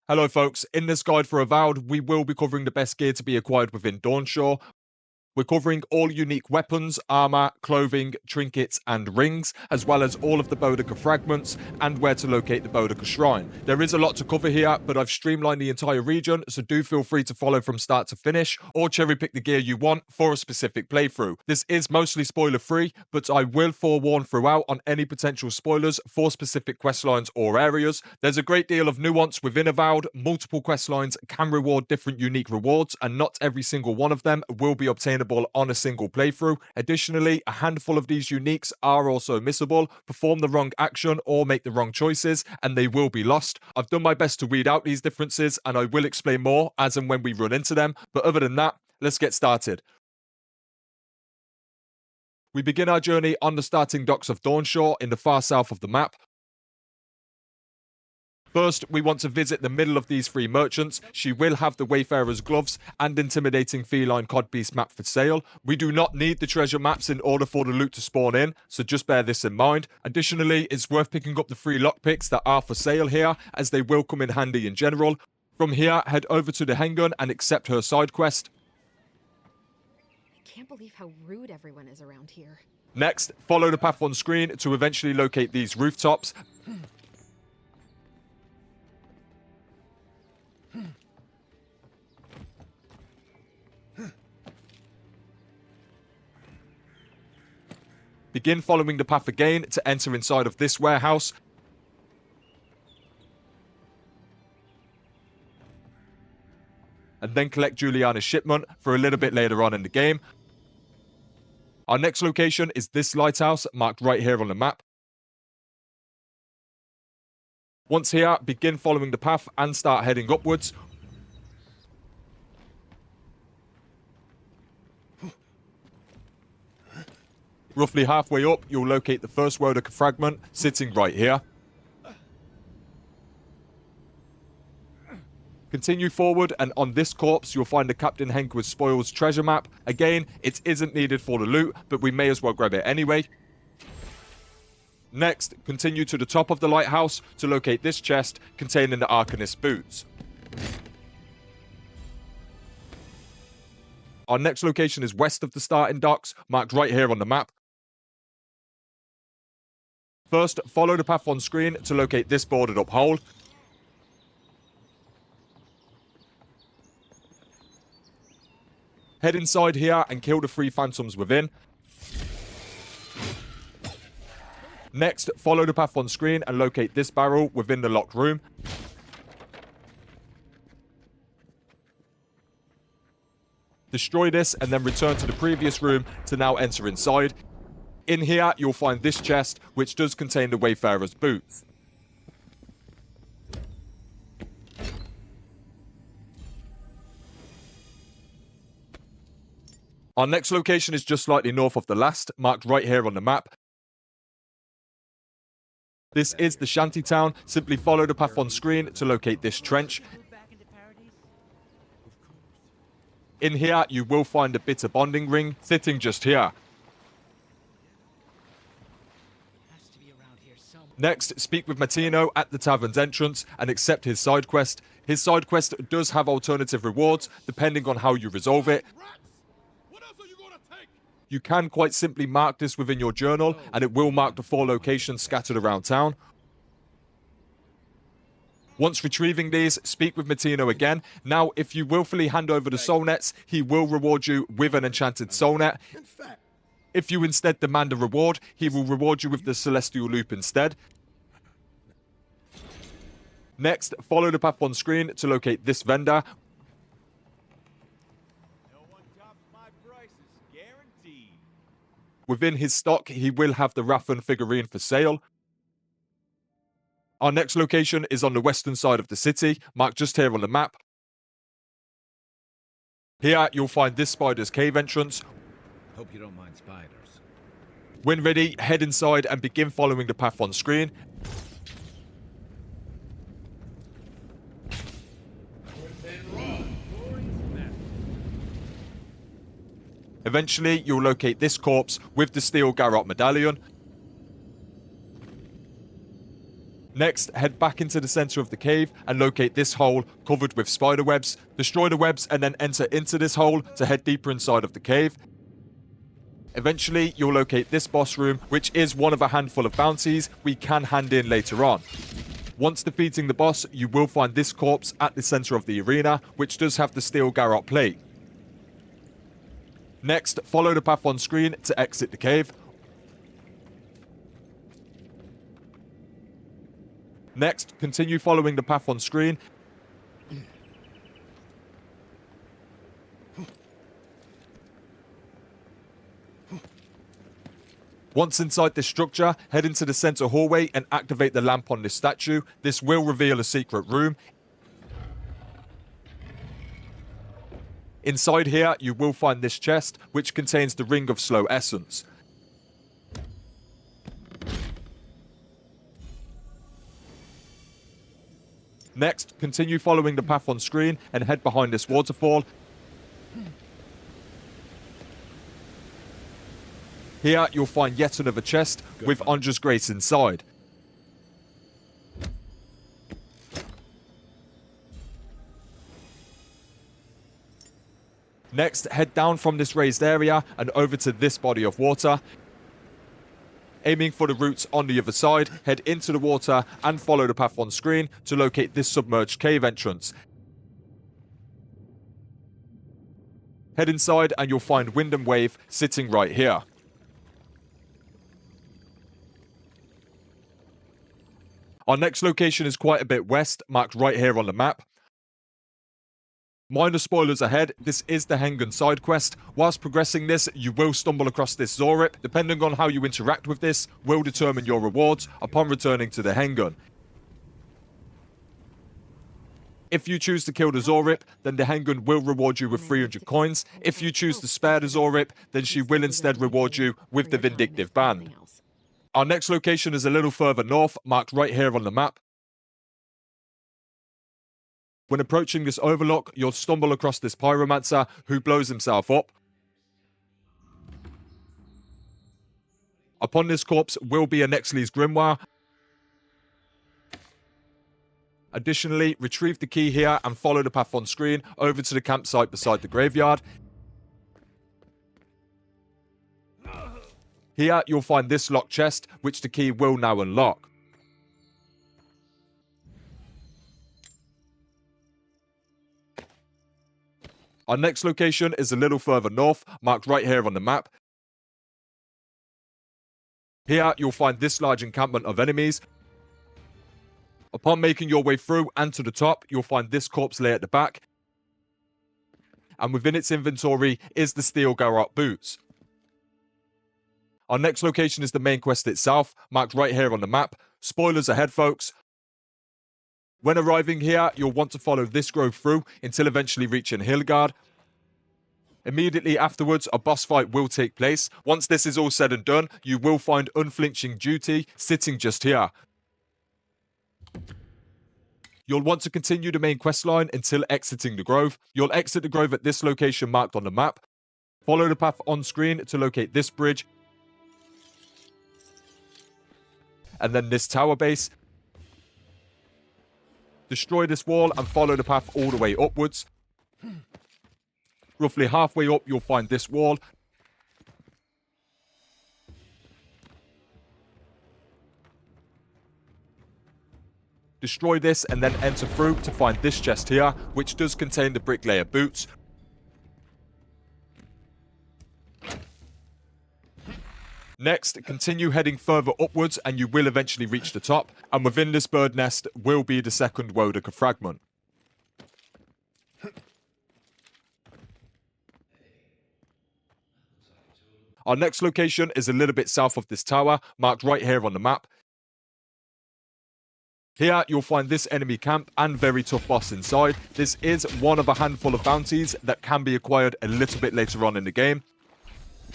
Hello folks, in this guide for AVOWED, we will be covering the best gear to be acquired within Dawnshore. We're covering all unique weapons, armor, clothing, trinkets, and rings, as well as all of the Woedica Fragments and where to locate the Woedica Shrine. There is a lot to cover here, but I've streamlined the entire region, so do feel free to follow from start to finish, or cherry pick the gear you want for a specific playthrough. This is mostly spoiler free, but I will forewarn throughout on any potential spoilers for specific questlines or areas. There's a great deal of nuance within AVOWED. Multiple questlines can reward different unique rewards, and not every single one of them will be obtainable on a single playthrough. Additionally, a handful of these uniques are also missable. Perform the wrong action or make the wrong choices and they will be lost. I've done my best to weed out these differences and I will explain more as and when we run into them, but other than that, let's get started. We begin our journey on the starting docks of Dawnshore in the far south of the map. First, we want to visit the middle of these three merchants. She will have the Wayfarer's Gloves and Intimidating Feline Codpiece map for sale. We do not need the treasure maps in order for the loot to spawn in, so just bear this in mind. Additionally, it's worth picking up the free lockpicks that are for sale here, as they will come in handy in general. From here, head over to Dehengen and accept her side quest. I can't believe how rude everyone is around here. Next, follow the path on screen to eventually locate these rooftops. Begin following the path again to enter inside of this warehouse. And then collect Giuliana's shipment for a little bit later on in the game. Our next location is this lighthouse, marked right here on the map. Once here, begin following the path and start heading upwards. Roughly halfway up, you'll locate the first Woedica Fragment, sitting right here. Continue forward, and on this corpse, you'll find the Captain Henquist Spoils treasure map. Again, it isn't needed for the loot, but we may as well grab it anyway. Next, continue to the top of the lighthouse to locate this chest containing the Arcanist boots. Our next location is west of the starting docks, marked right here on the map. First, follow the path on screen to locate this boarded up hole. Head inside here and kill the three phantoms within. Next, follow the path on screen and locate this barrel within the locked room. Destroy this and then return to the previous room to now enter inside. In here, you'll find this chest, which does contain the Wayfarer's boots. Our next location is just slightly north of the last, marked right here on the map. This is the shanty town. Simply follow the path on screen to locate this trench. In here, you will find a bitter bonding ring sitting just here. Next, speak with Martino at the tavern's entrance and accept his side quest. His side quest does have alternative rewards depending on how you resolve it. You can quite simply mark this within your journal and it will mark the 4 locations scattered around town. Once retrieving these, speak with Martino again. Now, if you willfully hand over the Suolenets, he will reward you with an enchanted Suolenet. If you instead demand a reward, he will reward you with the Celestial Loop instead. Next, follow the path on screen to locate this vendor. No one tops my prices, guaranteed. Within his stock, he will have the Rathun Figurine for sale. Our next location is on the western side of the city, marked just here on the map. Here, you'll find this spider's cave entrance. Hope you don't mind spiders. When ready, head inside and begin following the path on screen. Eventually, you'll locate this corpse with the steel Garrote medallion. Next, head back into the center of the cave and locate this hole covered with spider webs. Destroy the webs and then enter into this hole to head deeper inside of the cave. Eventually, you'll locate this boss room, which is one of a handful of bounties we can hand in later on. Once defeating the boss, you will find this corpse at the center of the arena, which does have the steel Garrote plate. Next, follow the path on screen to exit the cave. Next, continue following the path on screen. Once inside this structure, head into the center hallway and activate the lamp on this statue. This will reveal a secret room. Inside here, you will find this chest, which contains the Ring of Slow Essence. Next, continue following the path on screen and head behind this waterfall. Here, you'll find yet another chest with Ondra's Grace inside. Next, head down from this raised area and over to this body of water. Aiming for the roots on the other side, head into the water and follow the path on screen to locate this submerged cave entrance. Head inside and you'll find Wind and Wave sitting right here. Our next location is quite a bit west, marked right here on the map. Minor spoilers ahead, this is the Dehengen Sidequest. Whilst progressing this, you will stumble across this Zorip. Depending on how you interact with this, will determine your rewards upon returning to the Dehengen. If you choose to kill the Zorip, then the Dehengen will reward you with 300 coins. If you choose to spare the Zorip, then she will instead reward you with the Vindictive Band. Our next location is a little further north, marked right here on the map. When approaching this overlook, you'll stumble across this Pyromancer who blows himself up. Upon this corpse will be Anextli's Grimoire. Additionally, retrieve the key here and follow the path on screen over to the campsite beside the graveyard. Here, you'll find this locked chest, which the key will now unlock. Our next location is a little further north, marked right here on the map. Here, you'll find this large encampment of enemies. Upon making your way through and to the top, you'll find this corpse lay at the back. And within its inventory is the steel Garrote boots. Our next location is the main quest itself, marked right here on the map. Spoilers ahead, folks. When arriving here, you'll want to follow this grove through until eventually reaching Hildegard. Immediately afterwards, a boss fight will take place. Once this is all said and done, you will find Unflinching Duty sitting just here. You'll want to continue the main quest line until exiting the grove. You'll exit the grove at this location marked on the map. Follow the path on screen to locate this bridge. And then this tower base. Destroy this wall and follow the path all the way upwards. Roughly halfway up, you'll find this wall. Destroy this and then enter through to find this chest here, which does contain the Bricklayer boots. Next, continue heading further upwards and you will eventually reach the top, and within this bird nest will be the second Woedica Fragment. Our next location is a little bit south of this tower, marked right here on the map. Here, you'll find this enemy camp and very tough boss inside. This is one of a handful of bounties that can be acquired a little bit later on in the game.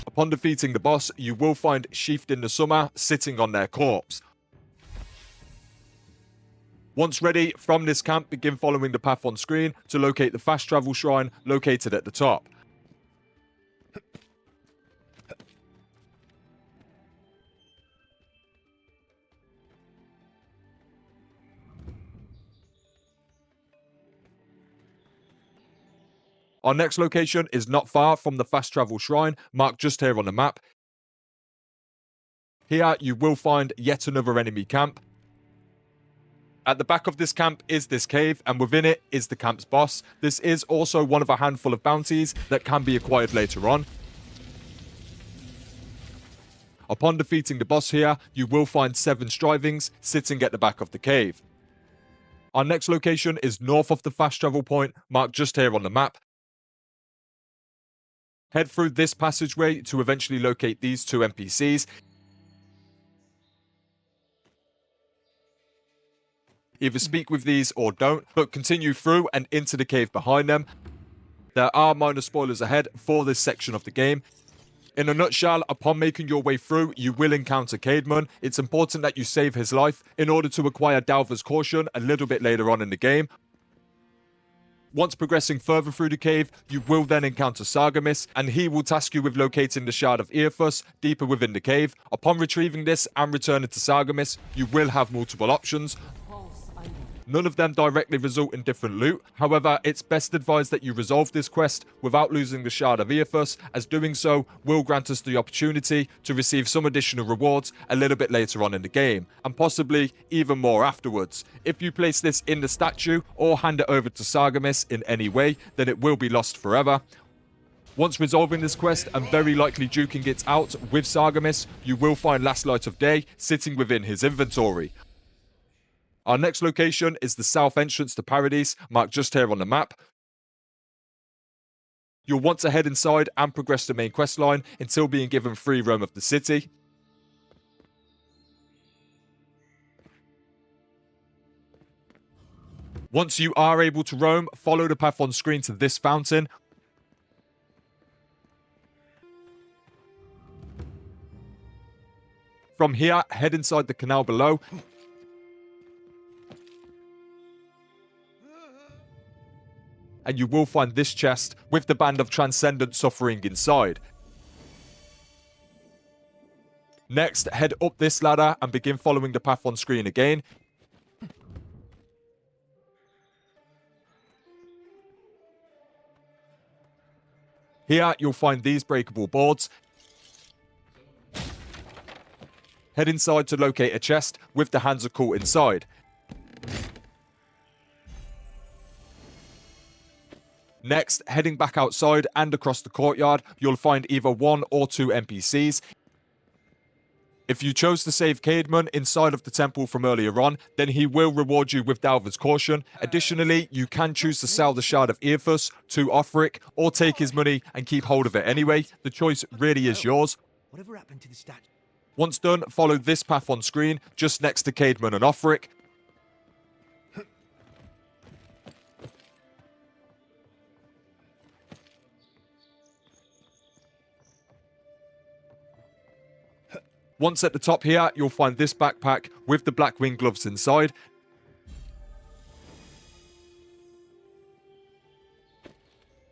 Upon defeating the boss, you will find Sheathed in the Summer sitting on their corpse. Once ready, from this camp, begin following the path on screen to locate the fast travel shrine located at the top. Our next location is not far from the fast travel shrine, marked just here on the map. Here you will find yet another enemy camp. At the back of this camp is this cave, and within it is the camp's boss. This is also one of a handful of bounties that can be acquired later on. Upon defeating the boss here, you will find 7 Strivings sitting at the back of the cave. Our next location is north of the fast travel point, marked just here on the map. Head through this passageway to eventually locate these 2 NPCs. Either speak with these or don't, but continue through and into the cave behind them. There are minor spoilers ahead for this section of the game. In a nutshell, upon making your way through, you will encounter Caedmon. It's important that you save his life in order to acquire Dalva's Caution a little bit later on in the game. Once progressing further through the cave, you will then encounter Sargemis, and he will task you with locating the Shard of Eothas deeper within the cave. Upon retrieving this and returning to Sargemis, you will have multiple options. None of them directly result in different loot. However, it's best advised that you resolve this quest without losing the Shard of Eothas, as doing so will grant us the opportunity to receive some additional rewards a little bit later on in the game, and possibly even more afterwards. If you place this in the statue or hand it over to Sargemis in any way, then it will be lost forever. Once resolving this quest and very likely duking it out with Sargemis, you will find Last Light of Day sitting within his inventory. Our next location is the south entrance to Paradise, marked just here on the map. You'll want to head inside and progress the main questline until being given free roam of the city. Once you are able to roam, follow the path on screen to this fountain. From here, head inside the canal below. And you will find this chest with the Band of Transcendent suffering inside. Next, head up this ladder and begin following the path on screen again. Here, you'll find these breakable boards. Head inside to locate a chest with the Hands Occult inside. Next, heading back outside and across the courtyard, you'll find either 1 or 2 NPCs. If you chose to save Caedmon inside of the temple from earlier on, then he will reward you with Dalva's Caution. Additionally, you can choose to sell the Shard of Eothas to Offric, or take his money and keep hold of it anyway. The choice really is yours. Whatever happened to the statue? Once done, follow this path on screen, just next to Caedmon and Offric. Once at the top here, you'll find this backpack with the Blackwing Gloves inside.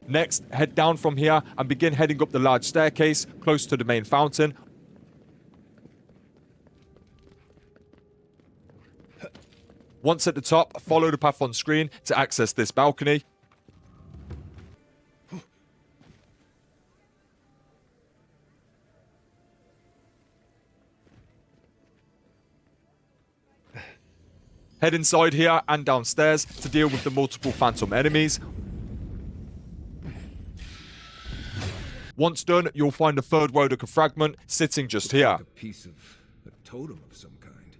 Next, head down from here and begin heading up the large staircase close to the main fountain. Once at the top, follow the path on screen to access this balcony. Head inside here and downstairs to deal with the multiple phantom enemies. Once done, you'll find the third Woedica Fragment sitting just here. Like a piece of a totem of some kind.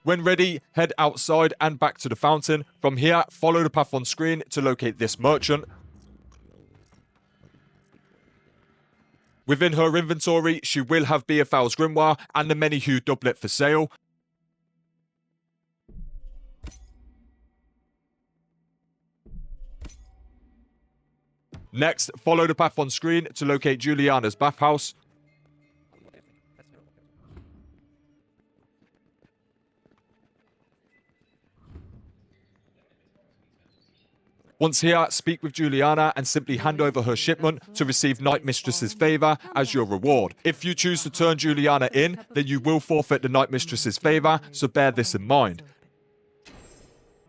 When ready, head outside and back to the fountain. From here, follow the path on screen to locate this merchant. Within her inventory, she will have Beothel's Grimoire and the Many-Hued Doublet for sale. Next, follow the path on screen to locate Giuliana's bathhouse. Once here, speak with Giuliana and simply hand over her shipment to receive Night Mistress's favour as your reward. If you choose to turn Giuliana in, then you will forfeit the Night Mistress's favour, so bear this in mind.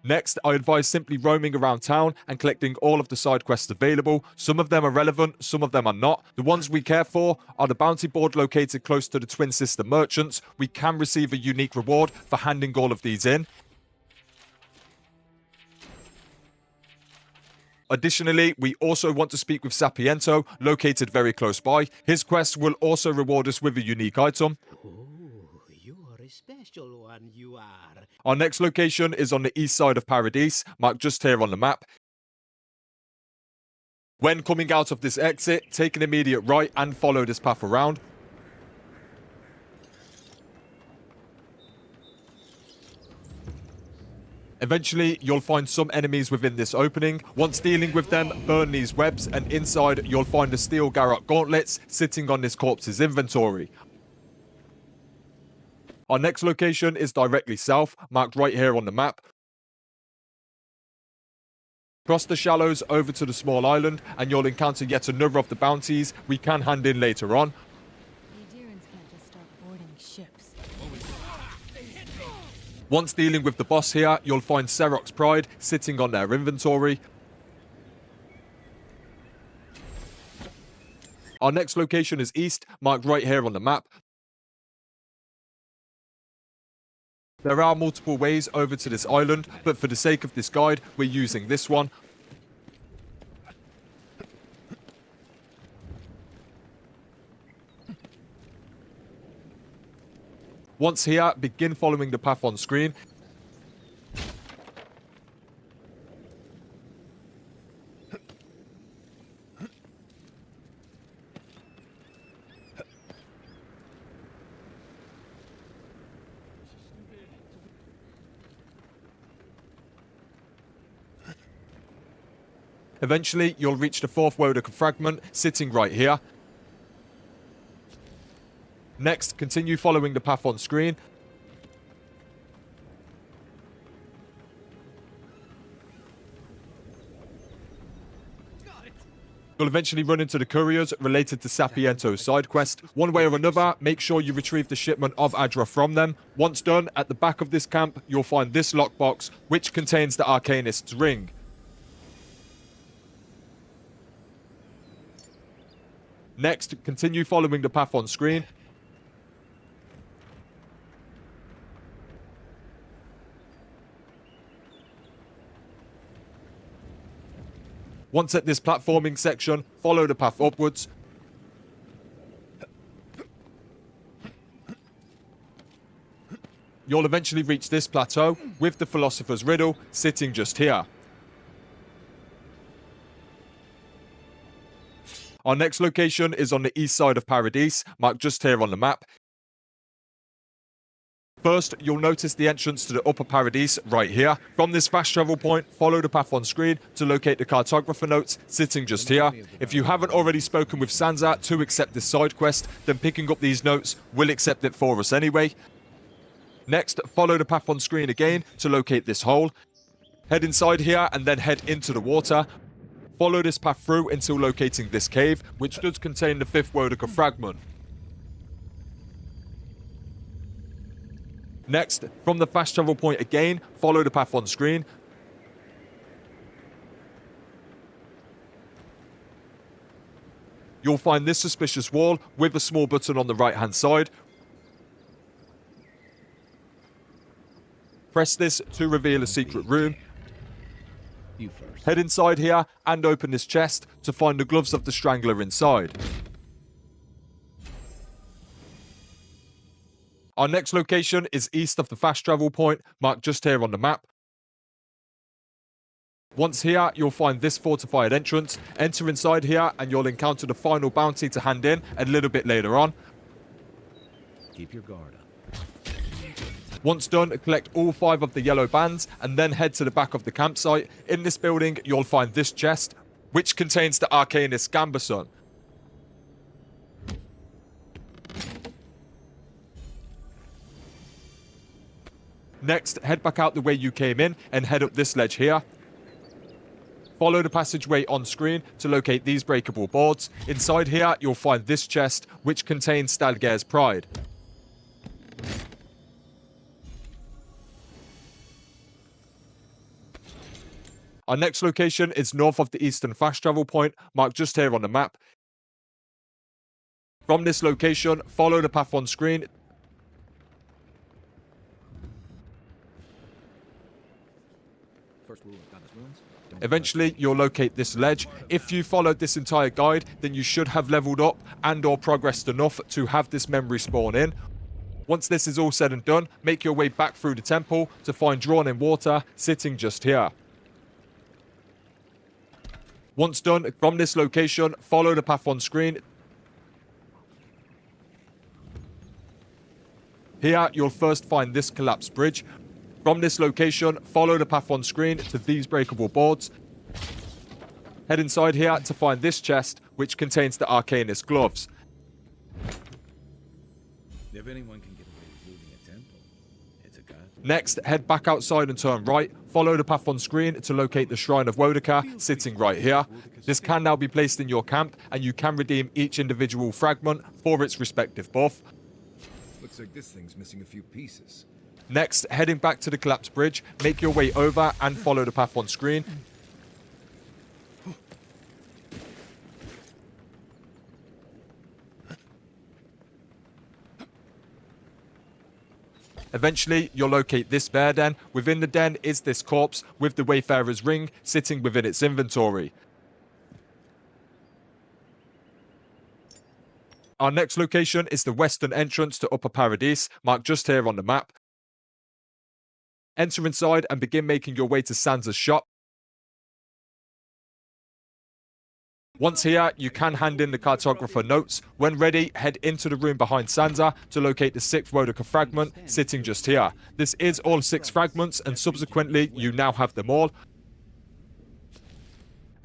Next, I advise simply roaming around town and collecting all of the side quests available. Some of them are relevant, some of them are not. The ones we care for are the bounty board located close to the twin sister merchants. We can receive a unique reward for handing all of these in. Additionally, we also want to speak with Sapiento, located very close by. His quest will also reward us with a unique item. You are a special one, you are. Our next location is on the east side of Paradise, marked just here on the map. When coming out of this exit, take an immediate right and follow this path around. Eventually, you'll find some enemies within this opening. Once dealing with them, burn these webs, and inside you'll find the steel Garrote gauntlets sitting on this corpse's inventory. Our next location is directly south, marked right here on the map. Cross the shallows over to the small island, and you'll encounter yet another of the bounties we can hand in later on. The Adherents can't just start boarding ships. Once dealing with the boss here, you'll find Serok's Pride sitting on their inventory. Our next location is east, marked right here on the map. There are multiple ways over to this island, but for the sake of this guide, we're using this one. Once here, begin following the path on screen. Eventually, you'll reach the fourth Woedica Fragment, sitting right here. Next, continue following the path on screen. You'll eventually run into the couriers related to Sapiento's side quest. One way or another, make sure you retrieve the shipment of Adra from them. Once done, at the back of this camp, you'll find this lockbox, which contains the Arcanist's ring. Next, continue following the path on screen. Once at this platforming section, follow the path upwards. You'll eventually reach this plateau with the Philosopher's Riddle sitting just here. Our next location is on the east side of Paradise, marked just here on the map. First, you'll notice the entrance to the upper Paradise right here. From this fast travel point, follow the path on screen to locate the cartographer notes sitting just here. If you haven't already spoken with Sansa to accept this side quest, then picking up these notes will accept it for us anyway. Next, follow the path on screen again to locate this hole. Head inside here and then head into the water. Follow this path through until locating this cave, which does contain the fifth Woedica Fragment. Next, from the fast travel point again, follow the path on screen. You'll find this suspicious wall with a small button on the right hand side. Press this to reveal a secret room. You first. Head inside here and open this chest to find the gloves of the Strangler inside. Our next location is east of the fast travel point, marked just here on the map. Once here, you'll find this fortified entrance. Enter inside here and you'll encounter the final bounty to hand in a little bit later on. Keep your guard up. Once done, collect all 5 of the yellow bands and then head to the back of the campsite. In this building, you'll find this chest, which contains the Arcanist Gambeson. Next, head back out the way you came in and head up this ledge here. Follow the passageway on screen to locate these breakable boards. Inside here, you'll find this chest, which contains Stalgair's Pride. Our next location is north of the eastern fast travel point, marked just here on the map. From this location, follow the path on screen. First rule of God's ruins, don't Eventually, you'll locate this ledge. If you followed this entire guide, then you should have leveled up and or progressed enough to have this memory spawn in. Once this is all said and done, make your way back through the temple to find Drawn in Water sitting just here. Once done, from this location, follow the path on screen. Here, you'll first find this collapsed bridge. From this location, follow the path on screen to these breakable boards. Head inside here to find this chest, which contains the Arcanist gloves. If anyone can get away with looting a temple, it's a god. Next, head back outside and turn right. Follow the path on screen to locate the Shrine of Woedica, sitting right here. This can now be placed in your camp, and you can redeem each individual fragment for its respective buff. Looks like this thing's missing a few pieces. Next, heading back to the collapsed bridge, make your way over and follow the path on screen. Eventually, you'll locate this bear den. Within the den is this corpse with the Wayfarer's ring sitting within its inventory. Our next location is the western entrance to Upper Paradise, marked just here on the map. Enter inside and begin making your way to Sansa's shop. Once here, you can hand in the cartographer notes. When ready, head into the room behind Sansa to locate the 6th Woedica Fragment, sitting just here. This is all 6 fragments, and subsequently, you now have them all.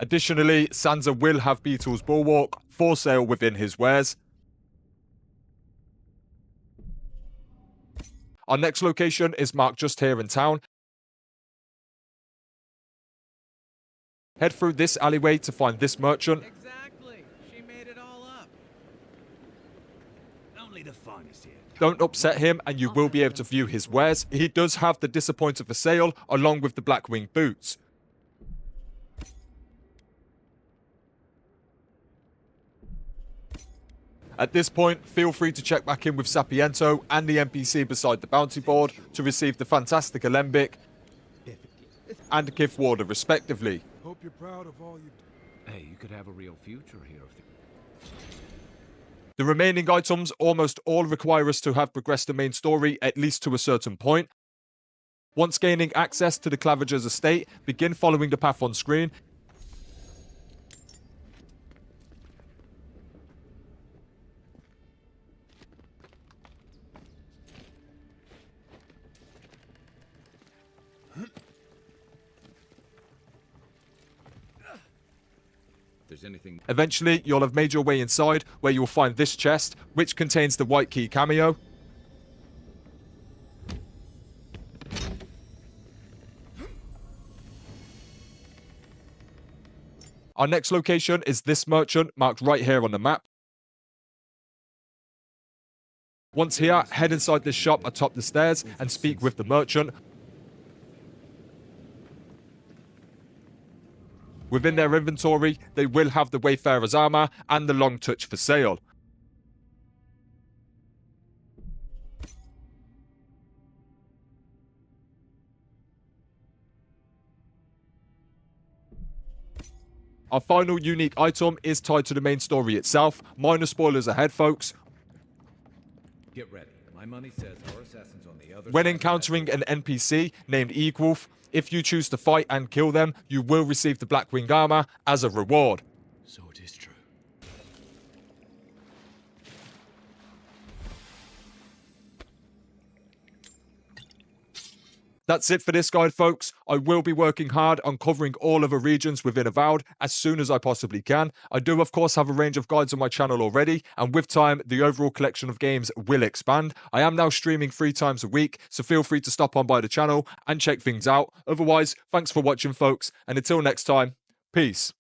Additionally, Sansa will have Beetle's Bulwark for sale within his wares. Our next location is marked just here in town. Head through this alleyway to find this merchant. Exactly. She made it all up. Only the finest here. Don't upset him and you will be able to view his wares. He does have the Disappointer for sale along with the Blackwing boots. At this point, feel free to check back in with Sapiento and the NPC beside the bounty board to receive the fantastic Alembic and Kith Warder respectively. Hope you're proud of all you do. Hey, you could have a real future here. If The remaining items almost all require us to have progressed the main story at least to a certain point. Once gaining access to the Clavager's estate, begin following the path on screen. there's anything... Eventually, you'll have made your way inside, where you'll find this chest, which contains the White Key cameo. Our next location is this merchant, marked right here on the map. Once here, head inside this shop atop the stairs and speak with the merchant. Within their inventory, they will have the Wayfarer's armor and the Long Touch for sale. Our final unique item is tied to the main story itself. Minor spoilers ahead, folks. Get ready. My money says our assassins on the other When side of that encountering an NPC named Eagwolf, if you choose to fight and kill them, you will receive the Blackwing armor as a reward. So it is true. That's it for this guide, folks. I will be working hard on covering all other regions within AVOWED as soon as I possibly can. I do, of course, have a range of guides on my channel already, and with time, the overall collection of games will expand. I am now streaming 3 times a week, so feel free to stop on by the channel and check things out. Otherwise, thanks for watching, folks, and until next time, peace.